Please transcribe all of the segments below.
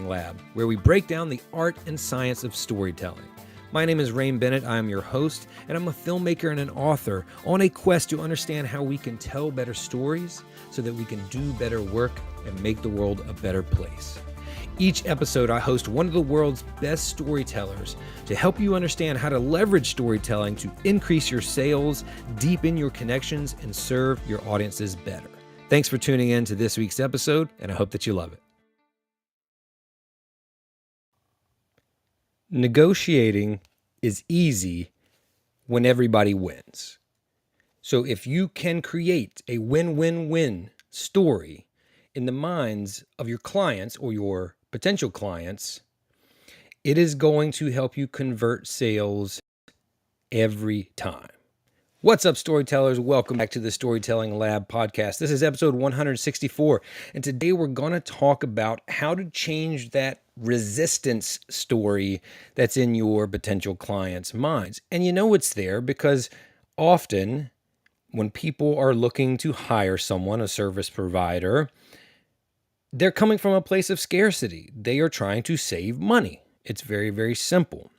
Storytelling Lab, where we break down the art and science of storytelling. My name is Bennett. I am your host, and I'm a filmmaker and an author on a quest to understand how we can tell better stories so that we can do better work and make the world a better place. Each episode, I host one of the world's best storytellers to help you understand how to leverage storytelling to increase your sales, deepen your connections, and serve your audiences better. Thanks for tuning in to this week's episode, and I hope that you love it. Negotiating is easy when everybody wins. So if you can create a win-win-win story in the minds of your clients or your potential clients, it is going to help you convert sales every time. What's up, storytellers? Welcome back to the Storytelling Lab podcast. This is episode 164, and today we're going to talk about how to change that resistance story that's in your potential clients' minds. And you know it's there because often when people are looking to hire someone, a service provider, they're coming from a place of scarcity. They are trying to save money. It's very, very simple.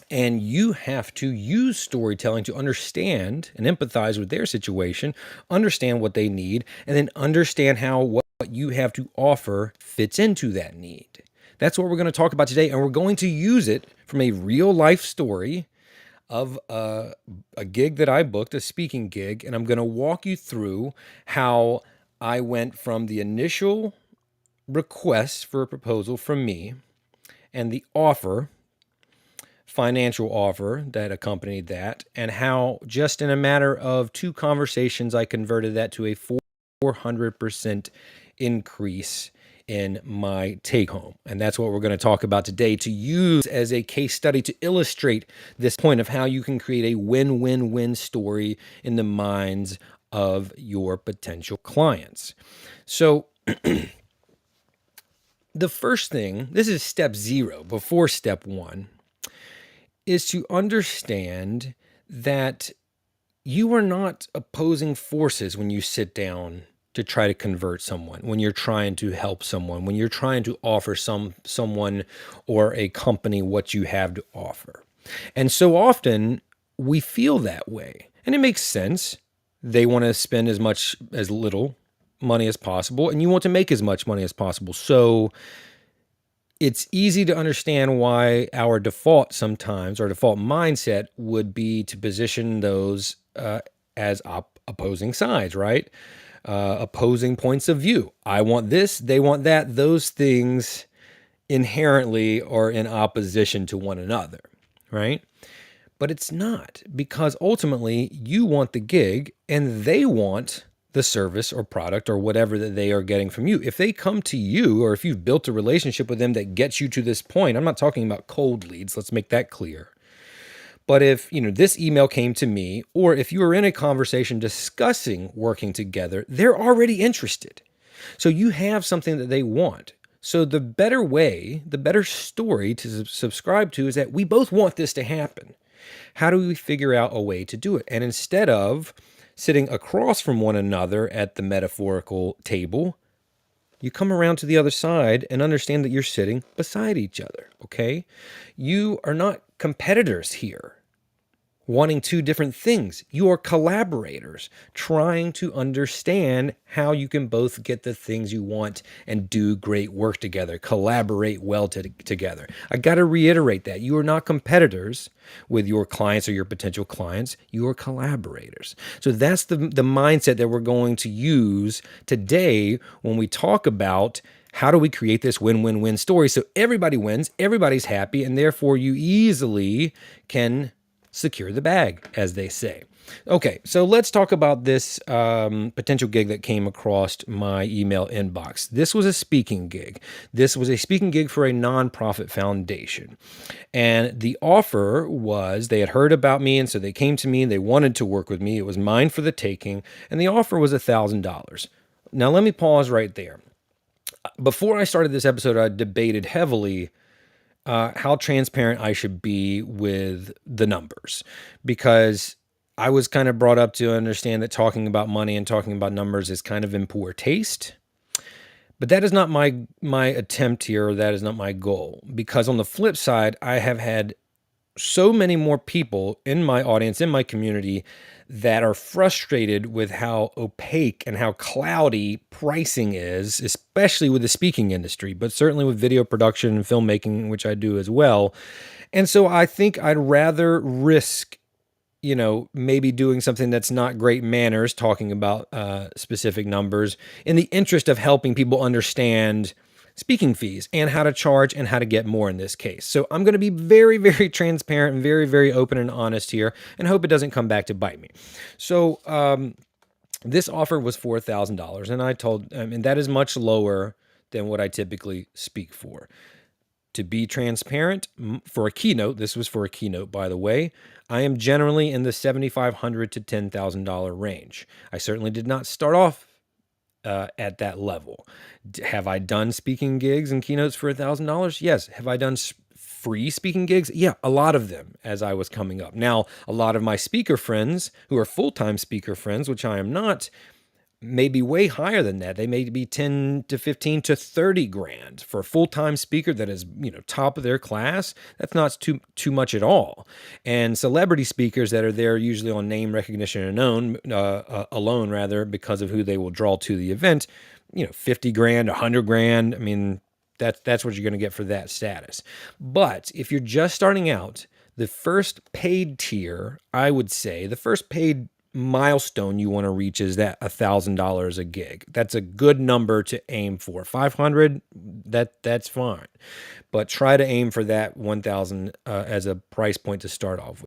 And you have to use storytelling to understand and empathize with their situation, understand what they need, and then understand how what you have to offer fits into that need. That's what we're going to talk about today, and we're going to use it from a real life story of a gig that I booked, a speaking gig, and I'm going to walk you through how I went from the initial request for a proposal from me and the financial offer that accompanied that, and how just in a matter of 2 conversations, I converted that to a 400% increase in my take home. And that's what we're going to talk about today to use as a case study to illustrate this point of how you can create a win-win-win story in the minds of your potential clients. So the first thing, this is step 0 before step 1, is to understand that you are not opposing forces when you sit down to try to convert someone, when you're trying to help someone, when you're trying to offer someone or a company what you have to offer. And so often we feel that way, and it makes sense. They want to spend as little money as possible, and you want to make as much money as possible. So it's easy to understand why our default mindset would be to position those as opposing sides, right? Opposing points of view. I want this, they want that. Those things inherently are in opposition to one another, right? But it's not, because ultimately you want the gig and they want the service or product or whatever that they are getting from you. If they come to you, or if you've built a relationship with them that gets you to this point, I'm not talking about cold leads, let's make that clear. But if, this email came to me, or if you were in a conversation discussing working together, they're already interested. So you have something that they want. So the better story to subscribe to is that we both want this to happen. How do we figure out a way to do it? And instead of sitting across from one another at the metaphorical table, you come around to the other side and understand that you're sitting beside each other, okay? You are not competitors here, wanting 2 different things. You are collaborators trying to understand how you can both get the things you want and do great work together, collaborate well together. I got to reiterate that. You are not competitors with your clients or your potential clients. You are collaborators. So that's the mindset that we're going to use today when we talk about how do we create this win-win-win story so everybody wins, everybody's happy, and therefore you easily can secure the bag, as they say. Okay, so let's talk about this potential gig that came across my email inbox. This was a speaking gig. This was a speaking gig for a nonprofit foundation. And the offer was, they had heard about me, and so they came to me and they wanted to work with me. It was mine for the taking, and the offer was $1,000. Now, let me pause right there. Before I started this episode, I debated heavily how transparent I should be with the numbers, because I was kind of brought up to understand that talking about money and talking about numbers is kind of in poor taste. But that is not my attempt here, or that is not my goal. Because on the flip side, I have had so many more people in my audience, in my community, that are frustrated with how opaque and how cloudy pricing is, especially with the speaking industry, but certainly with video production and filmmaking, which I do as well. And so I think I'd rather risk, maybe doing something that's not great manners, talking about specific numbers, in the interest of helping people understand speaking fees and how to charge and how to get more in this case. So I'm going to be very, very transparent and very, very open and honest here, and hope it doesn't come back to bite me. So this offer was $4,000, and I told, and that is much lower than what I typically speak for. To be transparent, for a keynote, this was for a keynote, by the way, I am generally in the $7,500 to $10,000 range. I certainly did not start off at that level. Have I done speaking gigs and keynotes for $1,000? Yes. Have I done free speaking gigs? Yeah, a lot of them as I was coming up. Now, a lot of my speaker friends who are full-time speaker friends, which I am not, may be way higher than that. They may be 10 to 15 to 30 grand for a full-time speaker that is, top of their class. That's not too much at all. And celebrity speakers that are there usually on name recognition alone, rather, because of who they will draw to the event, 50 grand, 100 grand. I mean, that's what you're going to get for that status. But if you're just starting out, the first paid tier, I would say, the first paid milestone you want to reach is that $1,000 a gig. That's a good number to aim for. 500, that's fine, but try to aim for that 1,000 as a price point to start off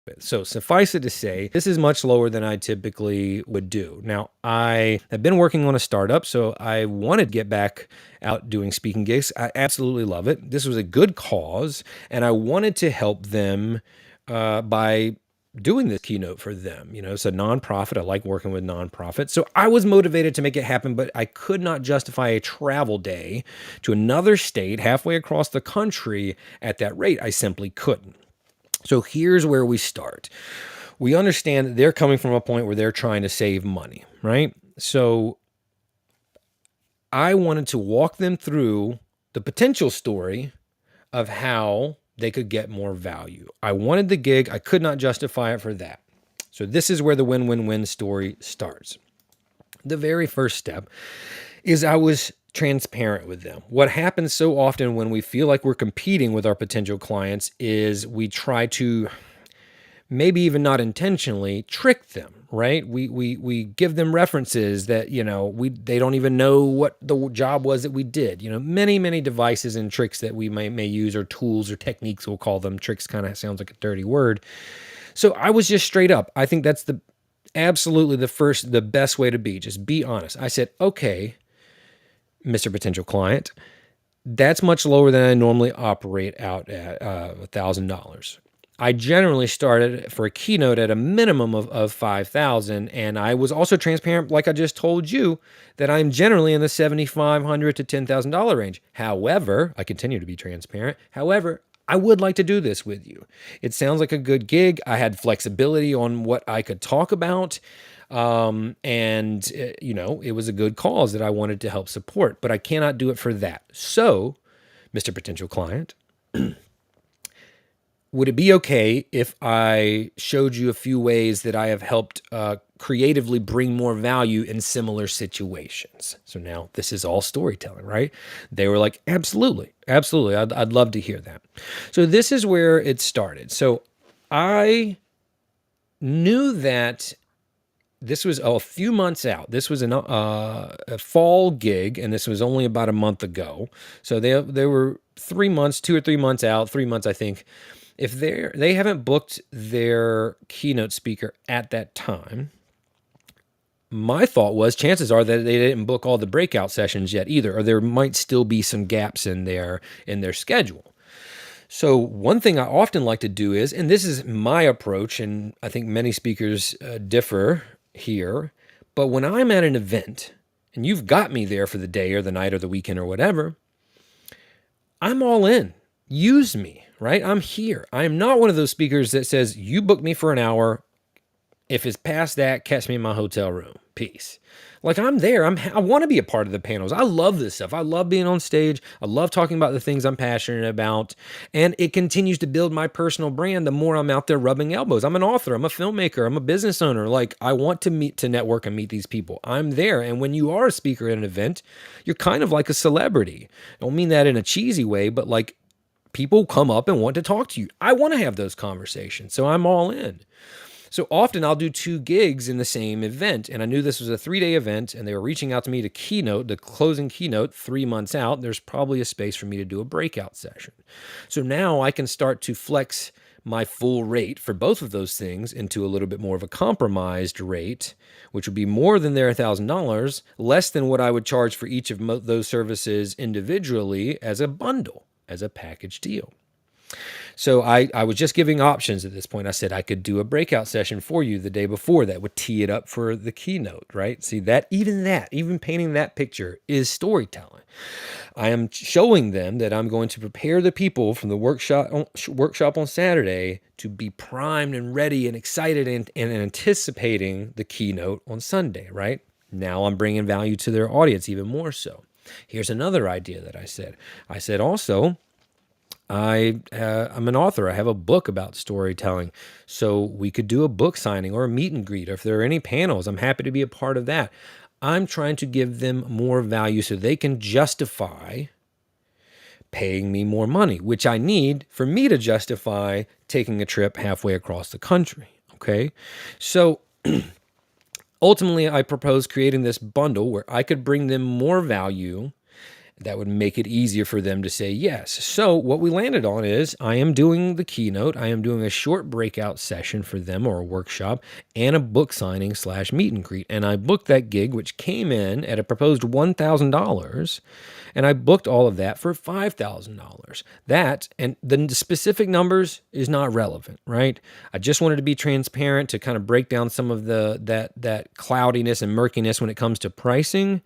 with. So suffice it to say, this is much lower than I typically would do. Now, I have been working on a startup, so I wanted to get back out doing speaking gigs. I absolutely love it. This was a good cause, and I wanted to help them by doing this keynote for them. It's a nonprofit. I like working with nonprofits. So I was motivated to make it happen, but I could not justify a travel day to another state halfway across the country at that rate. I simply couldn't. So here's where we start. We understand that they're coming from a point where they're trying to save money, right? So I wanted to walk them through the potential story of how they could get more value. I wanted the gig. I could not justify it for that. So this is where the win-win-win story starts. The very first step is I was transparent with them. What happens so often when we feel like we're competing with our potential clients is we try to, maybe even not intentionally, trick them, right? We give them references that, they don't even know what the job was that we did. Many devices and tricks that we may use, or tools or techniques, we'll call them. Tricks kind of sounds like a dirty word. So I was just straight up. I think that's absolutely the best way to be. Just be honest. I said, okay, Mr. Potential Client, that's much lower than I normally operate out at $1,000. I generally started for a keynote at a minimum of $5,000, and I was also transparent, like I just told you, that I'm generally in the $7,500 to $10,000 range. However, I continue to be transparent. However, I would like to do this with you. It sounds like a good gig. I had flexibility on what I could talk about, and it was a good cause that I wanted to help support, but I cannot do it for that. So, Mr. Potential Client, would it be okay if I showed you a few ways that I have helped creatively bring more value in similar situations? So now this is all storytelling, right? They were like, absolutely. I'd love to hear that. So this is where it started. So I knew that this was a few months out. This was a fall gig, and this was only about a month ago. So they were 3 months, 2 or 3 months out, 3 months, I think. If they haven't booked their keynote speaker at that time, my thought was chances are that they didn't book all the breakout sessions yet either, or there might still be some gaps in their schedule. So one thing I often like to do is, and this is my approach, and I think many speakers differ here, but when I'm at an event and you've got me there for the day or the night or the weekend or whatever, I'm all in. Use me, right? I'm here. I am not one of those speakers that says, you book me for an hour. If it's past that, catch me in my hotel room. piece. Like I'm there. I want to be a part of the panels. I love this stuff. I love being on stage. I love talking about the things I'm passionate about. And it continues to build my personal brand the more I'm out there rubbing elbows. I'm an author. I'm a filmmaker. I'm a business owner. Like I want to network and meet these people. I'm there. And when you are a speaker at an event, you're kind of like a celebrity. I don't mean that in a cheesy way, but like people come up and want to talk to you. I want to have those conversations. So I'm all in. So often I'll do 2 gigs in the same event. And I knew this was a 3-day event and they were reaching out to me to keynote, the closing keynote 3 months out. There's probably a space for me to do a breakout session. So now I can start to flex my full rate for both of those things into a little bit more of a compromised rate, which would be more than their $1,000, less than what I would charge for each of those services individually as a bundle, as a package deal. So I was just giving options at this point. I said I could do a breakout session for you the day before that would tee it up for the keynote, right? See, even painting that picture is storytelling. I am showing them that I'm going to prepare the people from the workshop on Saturday to be primed and ready and excited and anticipating the keynote on Sunday, right? Now I'm bringing value to their audience even more so. Here's another idea that I said. I said also, I'm an author. I have a book about storytelling. So we could do a book signing or a meet and greet. Or if there are any panels, I'm happy to be a part of that. I'm trying to give them more value so they can justify paying me more money, which I need for me to justify taking a trip halfway across the country. Okay. So ultimately, I propose creating this bundle where I could bring them more value that would make it easier for them to say yes. So what we landed on is I am doing the keynote. I am doing a short breakout session for them or a workshop and a book signing / meet and greet. And I booked that gig, which came in at a proposed $1,000. And I booked all of that for $5,000. That, and the specific numbers is not relevant, right? I just wanted to be transparent to kind of break down some of that cloudiness and murkiness when it comes to pricing.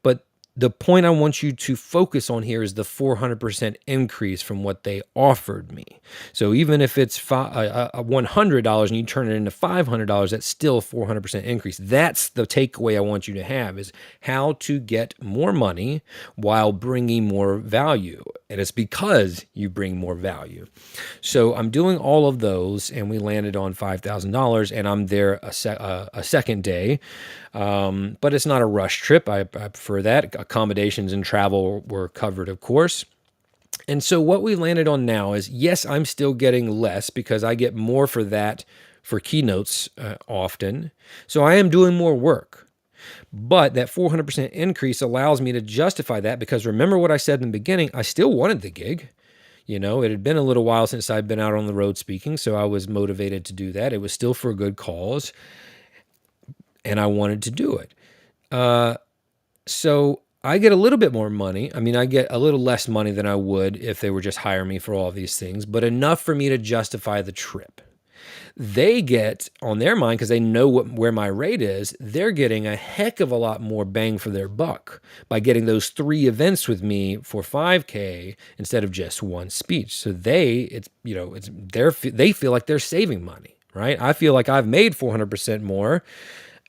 But the point I want you to focus on here is the 400% increase from what they offered me. So even if it's $100 and you turn it into $500, that's still a 400% increase. That's the takeaway I want you to have, is how to get more money while bringing more value. And it's because you bring more value. So I'm doing all of those, and we landed on $5,000, and I'm there a second day. But it's not a rush trip. I prefer that. Accommodations and travel were covered, of course. And so what we landed on now is, yes, I'm still getting less because I get more for that for keynotes often. So I am doing more work. But that 400% increase allows me to justify that because remember what I said in the beginning, I still wanted the gig. You know, it had been a little while since I'd been out on the road speaking, so I was motivated to do that. It was still for a good cause, and I wanted to do it. So I get a little bit more money. I mean, I get a little less money than I would if they were just hiring me for all these things, but enough for me to justify the trip. They get, on their mind, because they know where my rate is, they're getting a heck of a lot more bang for their buck by getting those 3 events with me for $5,000 instead of just one speech. So they feel like they're saving money, right? I feel like I've made 400% more.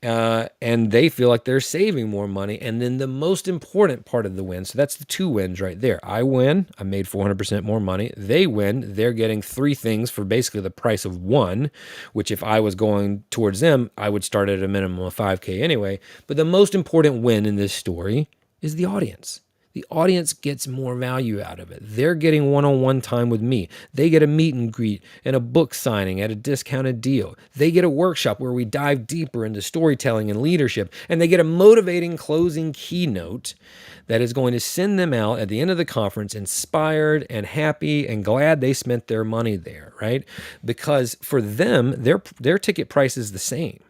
And they feel like they're saving more money. And then the most important part of the win, so that's the 2 wins right there. I win, I made 400% more money. They win, they're getting 3 things for basically the price of 1, which if I was going towards them, I would start at a minimum of $5,000 anyway. But the most important win in this story is the audience. The audience gets more value out of it. They're getting one-on-one time with me. They get a meet and greet and a book signing at a discounted deal. They get a workshop where we dive deeper into storytelling and leadership, and they get a motivating closing keynote that is going to send them out at the end of the conference inspired and happy and glad they spent their money there, right? Because for them, their ticket price is the same.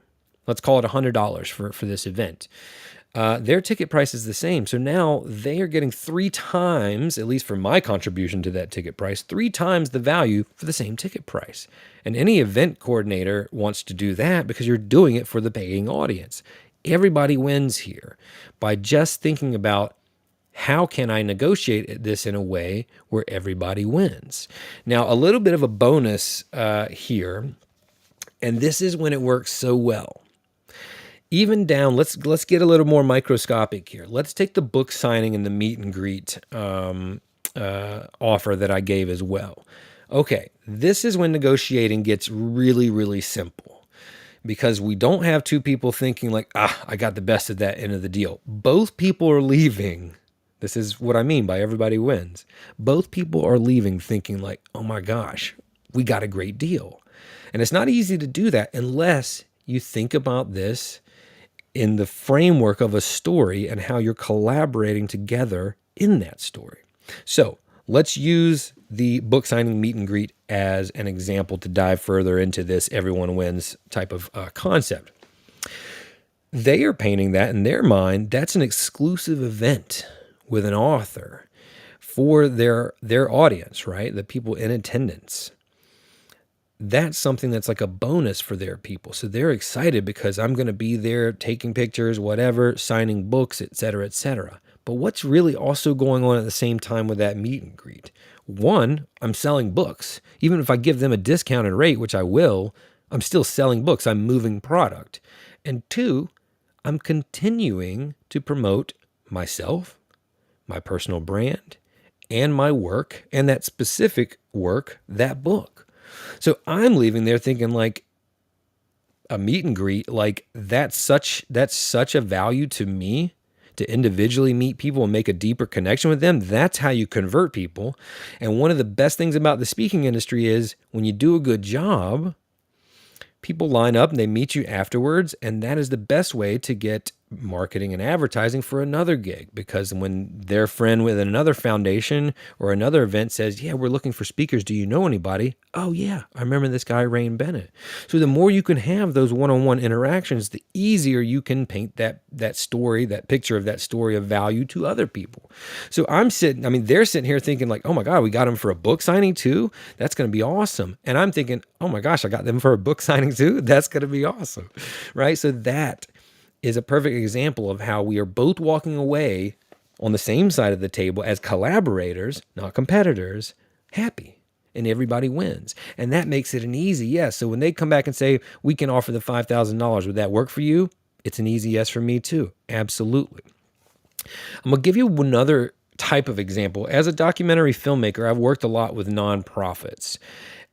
Let's call it $100 for this event. Their ticket price is the same. So now they are getting 3 times, at least for my contribution to that ticket price, 3 times the value for the same ticket price. And any event coordinator wants to do that because you're doing it for the paying audience. Everybody wins here by just thinking about how can I negotiate this in a way where everybody wins. Now, a little bit of a bonus here, and this is when it works so well. Even down, let's get a little more microscopic here. Let's take the book signing and the meet and greet offer that I gave as well. Okay, this is when negotiating gets really, really simple because we don't have two people thinking like, I got the best of that end of the deal. Both people are leaving. This is what I mean by everybody wins. Both people are leaving thinking like, oh my gosh, we got a great deal. And it's not easy to do that unless you think about this in the framework of a story and how you're collaborating together in that story. So let's use the book signing meet and greet as an example to dive further into this everyone wins type of concept. They are painting that in their mind. That's an exclusive event with an author for their audience, right? The people in attendance. That's something that's like a bonus for their people. So they're excited because I'm going to be there taking pictures, whatever, signing books, et cetera, et cetera. But what's really also going on at the same time with that meet and greet? One, I'm selling books. Even if I give them a discounted rate, which I will, I'm still selling books. I'm moving product. And two, I'm continuing to promote myself, my personal brand, and my work, and that specific work, that book. So I'm leaving there thinking like a meet and greet, like that's such a value to me to individually meet people and make a deeper connection with them. That's how you convert people. And one of the best things about the speaking industry is when you do a good job, people line up and they meet you afterwards. And that is the best way to get marketing and advertising for another gig, because when their friend with another foundation or another event says, yeah, we're looking for speakers, do you know anybody? Oh yeah, I remember this guy, Bennett. So the more you can have those one-on-one interactions, the easier you can paint that story, that picture of that story of value to other people. So they're sitting here thinking like, oh my God, we got them for a book signing too. That's going to be awesome. And I'm thinking, oh my gosh, I got them for a book signing too. That's going to be awesome. Right? So that is a perfect example of how we are both walking away on the same side of the table as collaborators, not competitors, happy, and everybody wins. And that makes it an easy yes. So when they come back and say, we can offer the $5,000, would that work for you? It's an easy yes for me too. Absolutely. I'm going to give you another type of example. As a documentary filmmaker, I've worked a lot with nonprofits.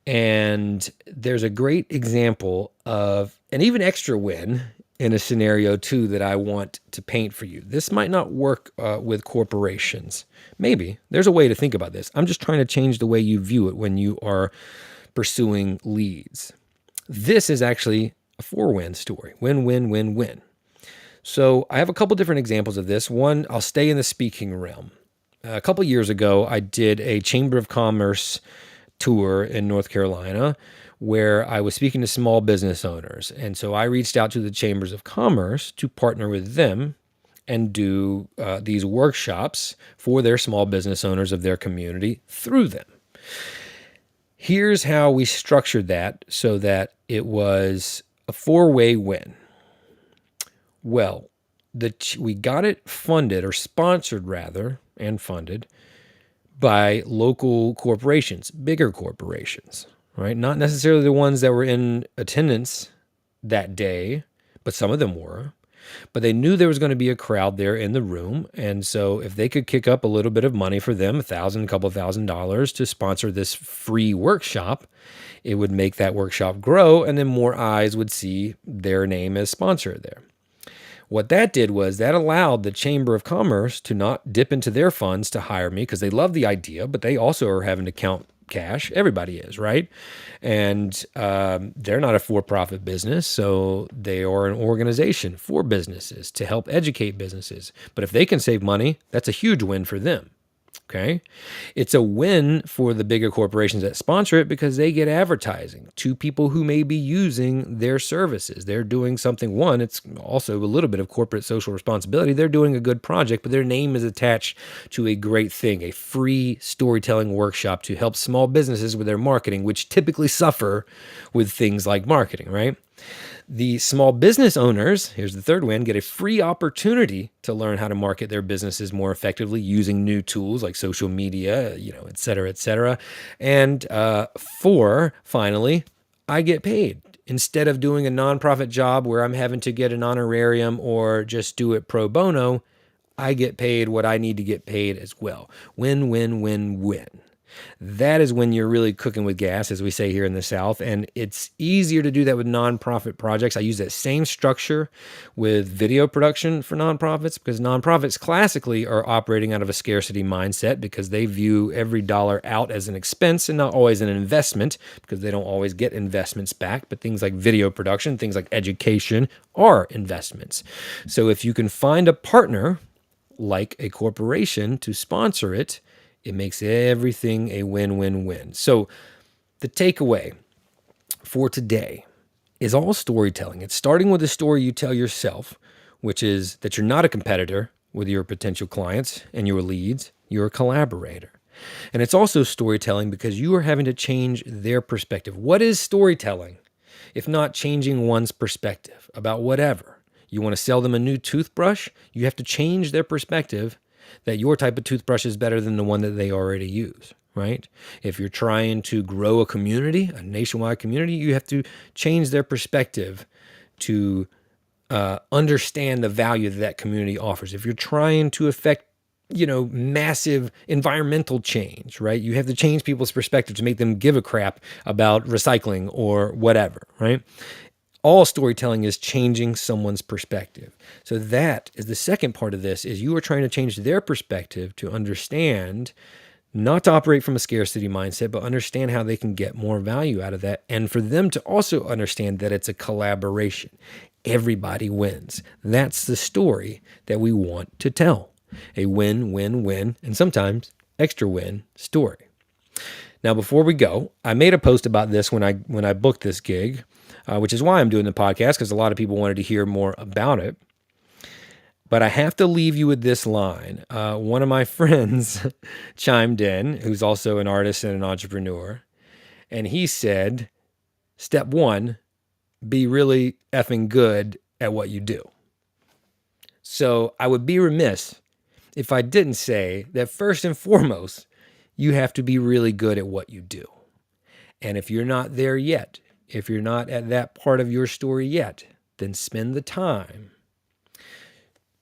And there's a great example of an even extra win in a scenario too that I want to paint for you. This might not work with corporations. Maybe. There's a way to think about this. I'm just trying to change the way you view it when you are pursuing leads. This is actually a 4-win story. Win, win, win, win. So I have a couple different examples of this. One, I'll stay in the speaking realm. A couple years ago, I did a Chamber of Commerce tour in North Carolina where I was speaking to small business owners. And so I reached out to the Chambers of Commerce to partner with them and do these workshops for their small business owners of their community through them. Here's how we structured that so that it was a 4-way win. Well, we got it funded, or sponsored rather, and funded by local corporations, bigger corporations, right? Not necessarily the ones that were in attendance that day, but some of them were. But they knew there was going to be a crowd there in the room. And so if they could kick up a little bit of money for them, $1,000, a couple of $1,000 to sponsor this free workshop, it would make that workshop grow, and then more eyes would see their name as sponsor there. What that did was that allowed the Chamber of Commerce to not dip into their funds to hire me because they love the idea, but they also are having to count cash. Everybody is, right? And they're not a for-profit business, so they are an organization for businesses to help educate businesses. But if they can save money, that's a huge win for them. Okay. It's a win for the bigger corporations that sponsor it because they get advertising to people who may be using their services. They're doing something. One, it's also a little bit of corporate social responsibility. They're doing a good project, but their name is attached to a great thing, a free storytelling workshop to help small businesses with their marketing, which typically suffer with things like marketing, right? The small business owners, here's the third win, get a free opportunity to learn how to market their businesses more effectively using new tools like social media, et cetera, et cetera. And 4, finally, I get paid. Instead of doing a nonprofit job where I'm having to get an honorarium or just do it pro bono, I get paid what I need to get paid as well. Win, win, win, win. That is when you're really cooking with gas, as we say here in the South. And it's easier to do that with nonprofit projects. I use that same structure with video production for nonprofits because nonprofits classically are operating out of a scarcity mindset because they view every dollar out as an expense and not always an investment because they don't always get investments back. But things like video production, things like education are investments. So if you can find a partner like a corporation to sponsor it, it makes everything a win-win-win. So the takeaway for today is all storytelling. It's starting with a story you tell yourself, which is that you're not a competitor with your potential clients and your leads. You're a collaborator. And it's also storytelling because you are having to change their perspective. What is storytelling if not changing one's perspective about whatever? You want to sell them a new toothbrush? You have to change their perspective that your type of toothbrush is better than the one that they already use, right? If you're trying to grow a community, a nationwide community, you have to change their perspective to understand the value that that community offers. If you're trying to affect, massive environmental change, right? You have to change people's perspective to make them give a crap about recycling or whatever, right? All storytelling is changing someone's perspective. So that is the second part of this, is you are trying to change their perspective to understand, not to operate from a scarcity mindset, but understand how they can get more value out of that. And for them to also understand that it's a collaboration. Everybody wins. That's the story that we want to tell. A win, win, win, and sometimes extra win story. Now, before we go, I made a post about this when I booked this gig, which is why I'm doing the podcast, because a lot of people wanted to hear more about it. But I have to leave you with this line. One of my friends chimed in, who's also an artist and an entrepreneur, and he said, step one, be really effing good at what you do. So I would be remiss if I didn't say that first and foremost, you have to be really good at what you do. And if you're not there yet, if you're not at that part of your story yet, then spend the time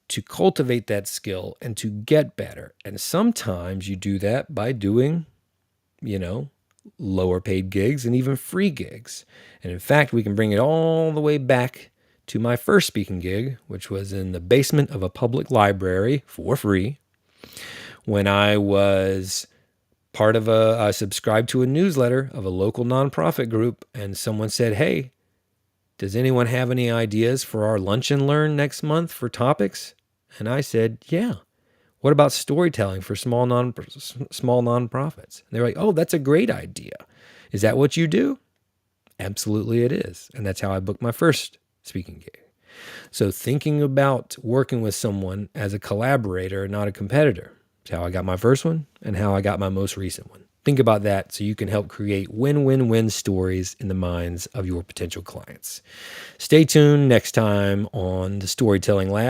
to cultivate that skill and to get better. And sometimes you do that by doing, lower paid gigs and even free gigs. And in fact, we can bring it all the way back to my first speaking gig, which was in the basement of a public library for free, when I was part of subscribed to a newsletter of a local nonprofit group, and someone said, hey, does anyone have any ideas for our lunch and learn next month for topics? And I said, yeah. What about storytelling for small nonprofits? And they're like, oh, that's a great idea. Is that what you do? Absolutely it is. And that's how I booked my first speaking gig. So thinking about working with someone as a collaborator, not a competitor, is how I got my first one and how I got my most recent one. Think about that so you can help create win-win-win stories in the minds of your potential clients. Stay tuned next time on the Storytelling Lab.